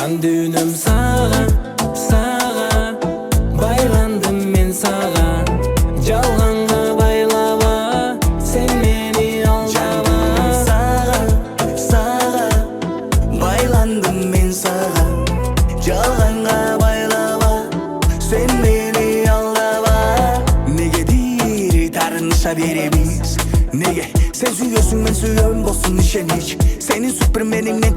Жан дүйнөм саған, саған байландым мен саған. Жалғанға байлаба, сен мені алдама. Саған, саған байландым мен саған. Жалғанға байлаба, сен мені алдама. Negedir tarınışa beremiz? Nege sen sүйөсүң мен сүйөм болсун ишеник. Senin süpermenimden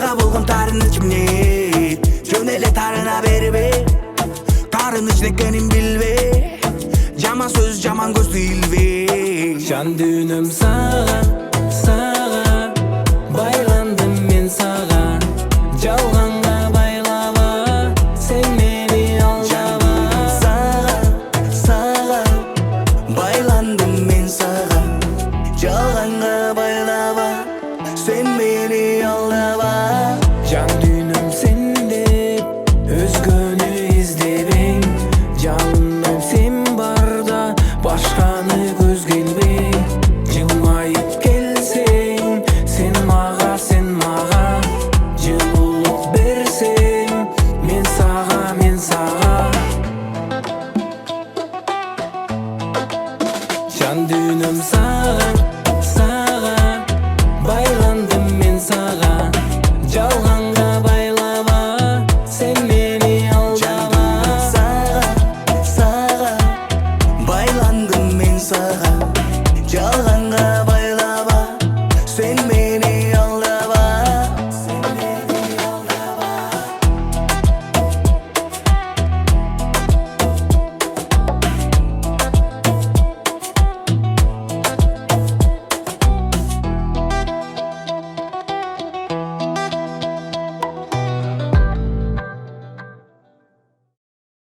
sağa болгон тарыныч эмне? Жөн эле тарына бербе. Тарыныч некенин билбе. Жаман сөз жаман көздү илбе. Жан дүйнөм саған, саған байландым мен саған. Жалғанға байлаба, сен мени алдама. Саған, саған байландым мен саған. Жалғанға байлаба.